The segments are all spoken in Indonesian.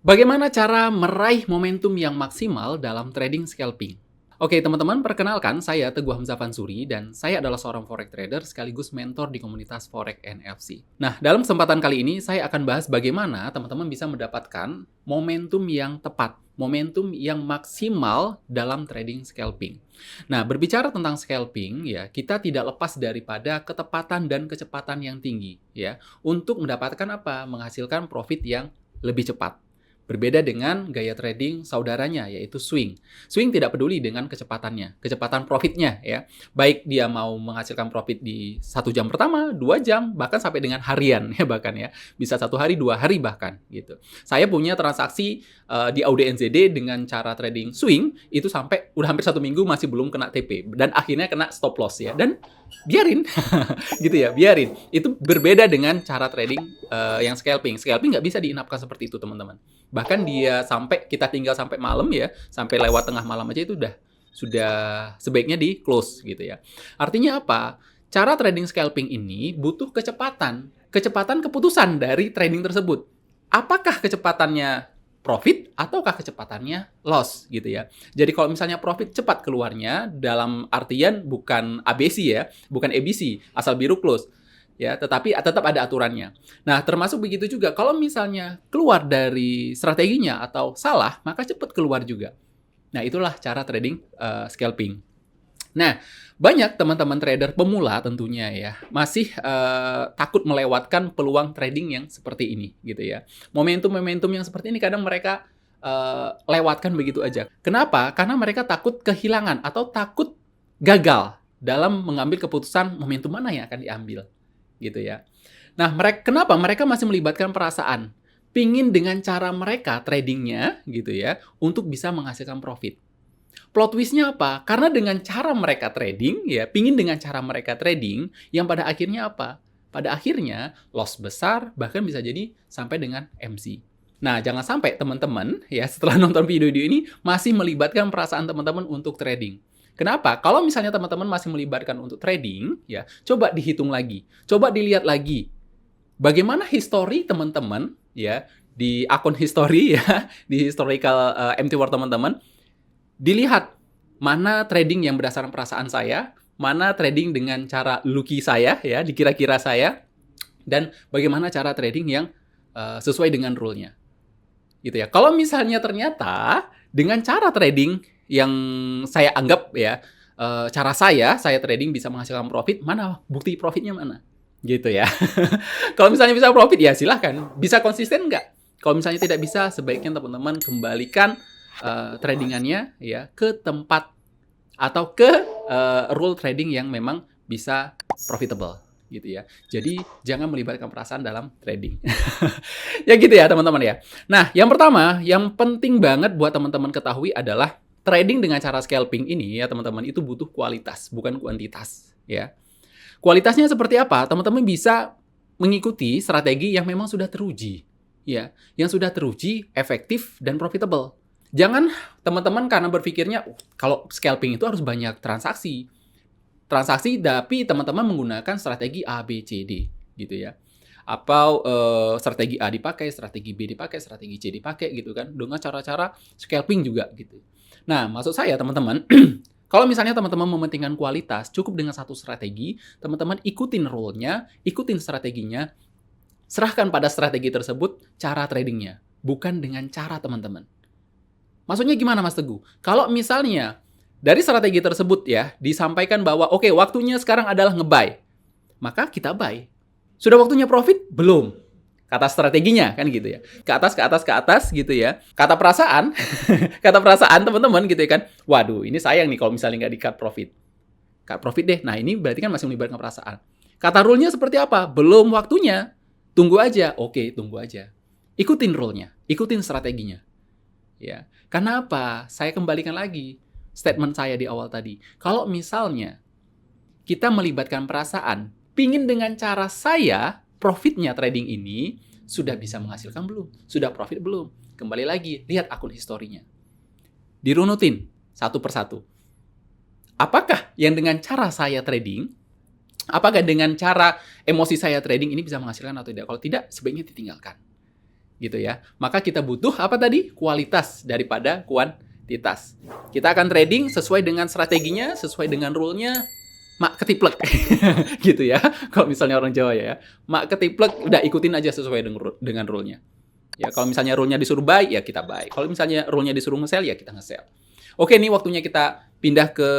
Bagaimana cara meraih momentum yang maksimal dalam trading scalping? Oke, teman-teman, perkenalkan saya Teguh Hamzah Fansuri dan saya adalah seorang forex trader sekaligus mentor di komunitas Forex NFC. Nah, dalam kesempatan kali ini saya akan bahas bagaimana teman-teman bisa mendapatkan momentum yang tepat, momentum yang maksimal dalam trading scalping. Nah, berbicara tentang scalping ya, kita tidak lepas daripada ketepatan dan kecepatan yang tinggi ya, untuk mendapatkan apa? Menghasilkan profit yang lebih cepat. Berbeda dengan gaya trading saudaranya, yaitu swing. Swing tidak peduli dengan kecepatannya, kecepatan profitnya ya. Baik dia mau menghasilkan profit di 1 jam pertama, 2 jam, bahkan sampai dengan harian ya bahkan ya. Bisa 1 hari, 2 hari bahkan gitu. Saya punya transaksi di AUD/NZD dengan cara trading swing, itu sampai udah hampir 1 minggu masih belum kena TP. Dan akhirnya kena stop loss ya. Dan biarin, gitu ya, biarin. Itu berbeda dengan cara trading yang scalping. Scalping nggak bisa diinapkan seperti itu teman-teman. Bahkan dia sampai kita tinggal sampai malam ya, sampai lewat tengah malam aja itu sudah sebaiknya di close gitu ya. Artinya apa? Cara trading scalping ini butuh kecepatan keputusan dari trading tersebut. Apakah kecepatannya profit ataukah kecepatannya loss gitu ya. Jadi kalau misalnya profit cepat keluarnya dalam artian bukan ABC ya, bukan ABC, asal biru close ya, tetapi tetap ada aturannya. Nah, termasuk begitu juga kalau misalnya keluar dari strateginya atau salah, maka cepat keluar juga. Nah, itulah cara trading scalping. Nah, banyak teman-teman trader pemula tentunya ya, masih takut melewatkan peluang trading yang seperti ini gitu ya. Momentum-momentum yang seperti ini kadang mereka lewatkan begitu aja. Kenapa? Karena mereka takut kehilangan atau takut gagal dalam mengambil keputusan momentum mana yang akan diambil gitu ya. Nah, kenapa mereka masih melibatkan perasaan? Pingin dengan cara mereka tradingnya gitu ya, untuk bisa menghasilkan profit. Plot twist-nya apa? Karena dengan cara mereka trading ya, pingin dengan cara mereka trading, yang pada akhirnya apa? Pada akhirnya loss besar, bahkan bisa jadi sampai dengan MC. Nah, jangan sampai teman-teman ya setelah nonton video-video ini masih melibatkan perasaan teman-teman untuk trading. Kenapa? Kalau misalnya teman-teman masih melibatkan untuk trading, ya coba dihitung lagi, coba dilihat lagi, bagaimana histori teman-teman ya di akun history ya, di historical MT War teman-teman, dilihat mana trading yang berdasarkan perasaan saya, mana trading dengan cara lucky saya ya, dikira-kira saya, dan bagaimana cara trading yang sesuai dengan rule-nya. Gitu ya. Kalau misalnya ternyata dengan cara trading yang saya anggap ya, cara saya trading bisa menghasilkan profit, mana bukti profitnya mana? Gitu ya. Kalau misalnya bisa profit ya silahkan. Bisa konsisten nggak? Kalau misalnya tidak bisa, sebaiknya teman-teman kembalikan tradingannya ya ke tempat atau ke rule trading yang memang bisa profitable gitu ya. Jadi jangan melibatkan perasaan dalam trading. Ya gitu ya teman-teman ya. Nah, yang pertama, yang penting banget buat teman-teman ketahui adalah trading dengan cara scalping ini ya teman-teman, itu butuh kualitas, bukan kuantitas ya. Kualitasnya seperti apa? Teman-teman bisa mengikuti strategi yang memang sudah teruji ya, yang sudah teruji, efektif dan profitable. Jangan teman-teman karena berpikirnya kalau scalping itu harus banyak transaksi, tapi teman-teman menggunakan strategi A, B, C, D gitu ya. Atau strategi A dipakai, strategi B dipakai, strategi C dipakai gitu kan, dengan cara-cara scalping juga gitu. Nah, maksud saya teman-teman, kalau misalnya teman-teman mementingkan kualitas, cukup dengan satu strategi, teman-teman ikutin rule-nya, ikutin strateginya, serahkan pada strategi tersebut cara tradingnya, bukan dengan cara teman-teman. Maksudnya gimana Mas Teguh? Kalau misalnya dari strategi tersebut ya, disampaikan bahwa oke, waktunya sekarang adalah nge-buy, maka kita buy. Sudah waktunya profit? Belum. Kata strateginya kan gitu ya. Ke atas gitu ya. Kata perasaan, kata perasaan teman-teman gitu ya kan. Waduh, ini sayang nih kalau misalnya nggak di-cut profit. Cut profit deh. Nah, ini berarti kan masih melibatkan perasaan. Kata rule-nya seperti apa? Belum waktunya. Tunggu aja. Oke, tunggu aja. Ikutin rule-nya, ikutin strateginya. Ya. Karena apa? Saya kembalikan lagi statement saya di awal tadi. Kalau misalnya kita melibatkan perasaan, pingin dengan cara saya, profitnya trading ini sudah bisa menghasilkan belum? Sudah profit belum? Kembali lagi, lihat akun historinya. Dirunutin satu persatu. Apakah yang dengan cara saya trading, apakah dengan cara emosi saya trading ini bisa menghasilkan atau tidak? Kalau tidak, sebaiknya ditinggalkan. gitu ya. Maka kita butuh apa tadi? Kualitas daripada kuantitas. Kita akan trading sesuai dengan strateginya, sesuai dengan rule-nya, mak ketiplek gitu ya. Kalau misalnya orang Jawa ya, mak ketiplek udah ikutin aja sesuai dengan rule-nya. Ya, kalau misalnya rule-nya disuruh buy, ya kita buy. Kalau misalnya rule-nya disuruh nge-sell, ya kita nge-sell. Oke, nih waktunya kita pindah ke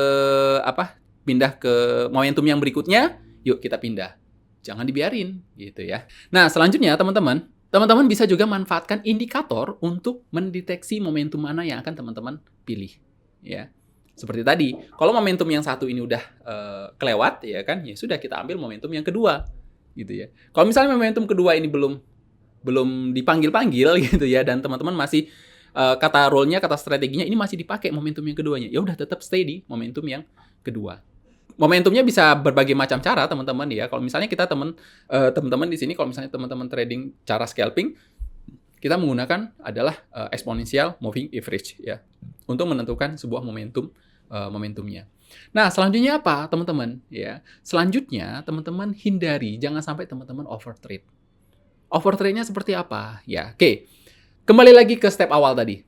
apa? Pindah ke momentum yang berikutnya. Yuk kita pindah. Jangan dibiarin gitu ya. Nah, selanjutnya teman-teman bisa juga manfaatkan indikator untuk mendeteksi momentum mana yang akan teman-teman pilih, ya. Seperti tadi, kalau momentum yang satu ini udah kelewat, ya kan, ya sudah kita ambil momentum yang kedua, gitu ya. Kalau misalnya momentum kedua ini belum dipanggil-panggil gitu ya, dan teman-teman masih kata role-nya, kata strateginya ini masih dipakai momentum yang keduanya, ya udah tetap stay di momentum yang kedua. Momentumnya bisa berbagai macam cara, teman-teman ya. Kalau misalnya kita teman-teman di sini, kalau misalnya teman-teman trading cara scalping, kita menggunakan adalah exponential moving average ya, untuk menentukan sebuah momentumnya. Nah, selanjutnya apa, teman-teman? Ya, selanjutnya teman-teman hindari, jangan sampai teman-teman overtrade. Overtrade-nya seperti apa? Ya, oke. Kembali lagi ke step awal tadi.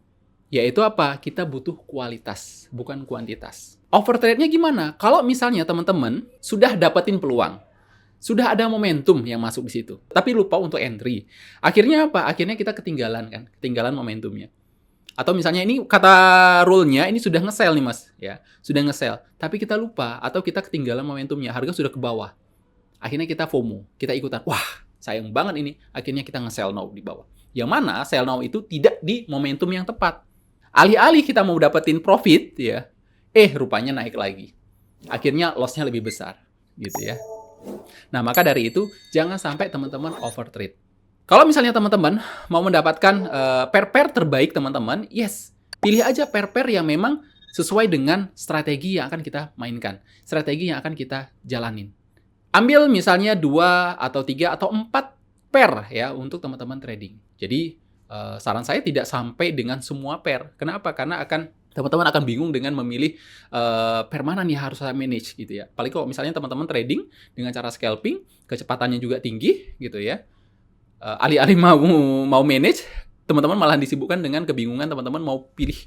Yaitu apa? Kita butuh kualitas, bukan kuantitas. Overtrade-nya gimana? Kalau misalnya teman-teman sudah dapetin peluang, sudah ada momentum yang masuk di situ, tapi lupa untuk entry. Akhirnya apa? Akhirnya kita ketinggalan kan? Ketinggalan momentumnya. Atau misalnya ini kata rule-nya ini sudah nge-sell nih Mas, ya. Sudah nge-sell, tapi kita lupa atau kita ketinggalan momentumnya, harga sudah ke bawah. Akhirnya kita FOMO, kita ikutan. Wah, sayang banget ini. Akhirnya kita nge-sell now di bawah. Yang mana sell now itu tidak di momentum yang tepat. Alih-alih kita mau dapetin profit ya, rupanya naik lagi. Akhirnya loss-nya lebih besar, gitu ya. Nah, maka dari itu jangan sampai teman-teman overtrade. Kalau misalnya teman-teman mau mendapatkan pair-pair terbaik teman-teman, yes, pilih aja pair-pair yang memang sesuai dengan strategi yang akan kita mainkan, strategi yang akan kita jalanin. Ambil misalnya 2 atau 3 atau 4 pair ya untuk teman-teman trading. Jadi saran saya tidak sampai dengan semua pair. Kenapa? Karena teman-teman akan bingung dengan memilih pair mana nih harus saya manage gitu ya. Apalagi kalau misalnya teman-teman trading dengan cara scalping, kecepatannya juga tinggi gitu ya. Alih-alih mau manage, teman-teman malah disibukkan dengan kebingungan teman-teman mau pilih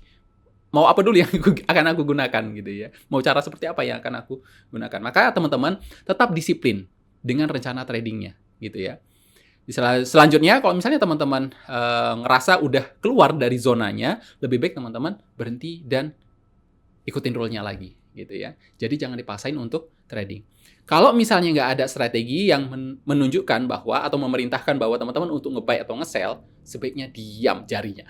mau apa dulu yang akan aku gunakan gitu ya. Mau cara seperti apa yang akan aku gunakan. Maka teman-teman tetap disiplin dengan rencana tradingnya gitu ya. Selanjutnya, kalau misalnya teman-teman ngerasa udah keluar dari zonanya, lebih baik teman-teman berhenti dan ikutin rule-nya lagi, gitu ya. Jadi jangan dipaksain untuk trading. Kalau misalnya nggak ada strategi yang menunjukkan bahwa atau memerintahkan bahwa teman-teman untuk nge-buy atau nge-sell, sebaiknya diam jarinya.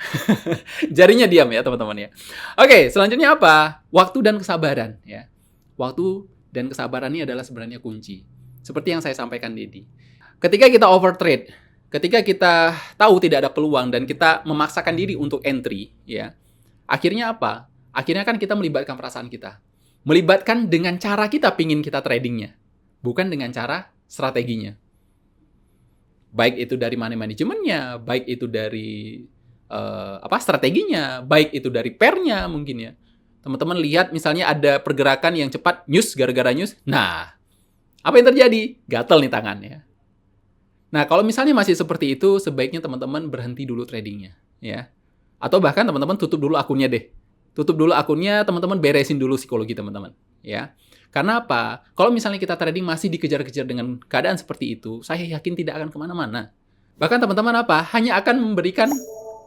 Jarinya diam ya teman-teman ya. Oke, selanjutnya apa? Waktu dan kesabaran ya. Waktu dan kesabaran ini adalah sebenarnya kunci. Seperti yang saya sampaikan Dedi. Ketika kita overtrade, ketika kita tahu tidak ada peluang dan kita memaksakan diri untuk entry, ya, akhirnya apa? Akhirnya kan kita melibatkan perasaan kita. Melibatkan dengan cara kita pingin kita tradingnya. Bukan dengan cara strateginya. Baik itu dari money manajemennya, baik itu dari strateginya, baik itu dari pairnya mungkin ya. Teman-teman lihat misalnya ada pergerakan yang cepat, news gara-gara news. Nah, apa yang terjadi? Gatel nih tangannya. Nah, kalau misalnya masih seperti itu, sebaiknya teman-teman berhenti dulu tradingnya, ya. Atau bahkan teman-teman tutup dulu akunnya deh. Tutup dulu akunnya, teman-teman beresin dulu psikologi teman-teman, ya. Karena apa? Kalau misalnya kita trading masih dikejar-kejar dengan keadaan seperti itu, saya yakin tidak akan kemana-mana. Bahkan teman-teman hanya akan memberikan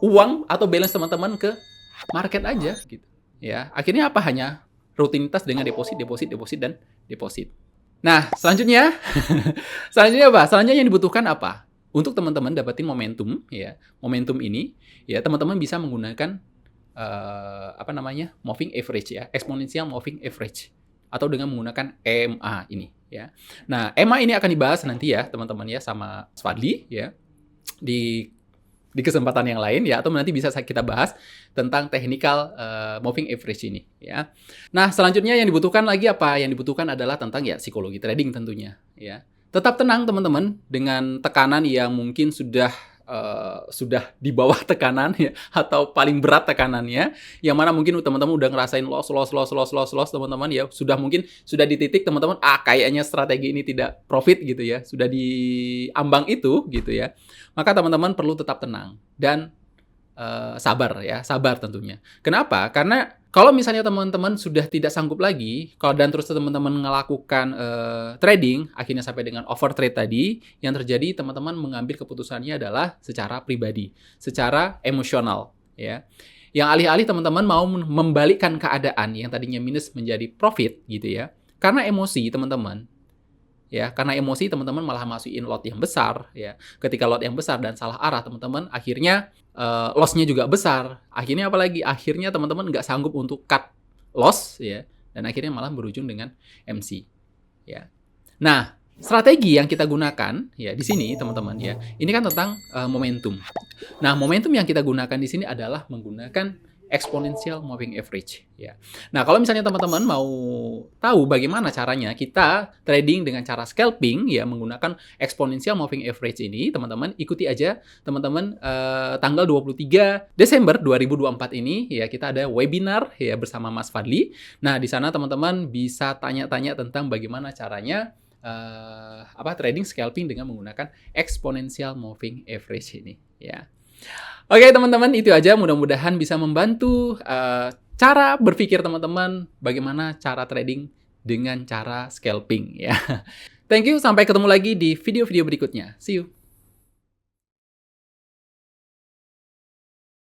uang atau balance teman-teman ke market aja, gitu. Ya, akhirnya apa? Hanya rutinitas dengan deposit, dan deposit. Nah, selanjutnya apa? Selanjutnya yang dibutuhkan apa? Untuk teman-teman dapetin momentum, ya. Momentum ini, ya, teman-teman bisa menggunakan moving average ya, exponential moving average atau dengan menggunakan EMA ini, ya. Nah, EMA ini akan dibahas nanti ya, teman-teman ya sama Fadli ya di kesempatan yang lain ya, atau nanti bisa kita bahas tentang technical moving average ini ya. Nah, selanjutnya yang dibutuhkan lagi apa? Yang dibutuhkan adalah tentang ya psikologi trading tentunya ya. Tetap tenang teman-teman dengan tekanan yang mungkin sudah sudah di bawah tekanan ya, atau paling berat tekanannya, yang mana mungkin teman-teman udah ngerasain loss teman-teman ya, mungkin sudah di titik teman-teman, kayaknya strategi ini tidak profit gitu ya, sudah di ambang itu gitu ya, maka teman-teman perlu tetap tenang dan sabar ya, sabar tentunya. Kenapa? Karena kalau misalnya teman-teman sudah tidak sanggup lagi, dan terus teman-teman melakukan trading, akhirnya sampai dengan overtrade tadi, yang terjadi teman-teman mengambil keputusannya adalah secara pribadi, secara emosional, ya. Yang alih-alih teman-teman mau membalikkan keadaan yang tadinya minus menjadi profit, gitu ya. Karena emosi teman-teman, ya, karena emosi teman-teman malah masukin lot yang besar, ya. Ketika lot yang besar dan salah arah, teman-teman akhirnya loss-nya juga besar. Akhirnya apalagi? Akhirnya teman-teman nggak sanggup untuk cut loss, ya, dan akhirnya malah berujung dengan MC, ya. Nah, strategi yang kita gunakan, ya, di sini teman-teman, ya, ini kan tentang momentum. Nah, momentum yang kita gunakan di sini adalah menggunakan exponential moving average, ya. Nah, kalau misalnya teman-teman mau tahu bagaimana caranya kita trading dengan cara scalping, ya, menggunakan exponential moving average ini, teman-teman ikuti aja, teman-teman, tanggal 23 Desember 2024 ini, ya, kita ada webinar, ya, bersama Mas Fadli. Nah, di sana teman-teman bisa tanya-tanya tentang bagaimana caranya trading scalping dengan menggunakan exponential moving average ini, ya. Oke teman-teman, itu aja, mudah-mudahan bisa membantu cara berpikir teman-teman bagaimana cara trading dengan cara scalping, ya. Thank you, sampai ketemu lagi di video-video berikutnya. See you.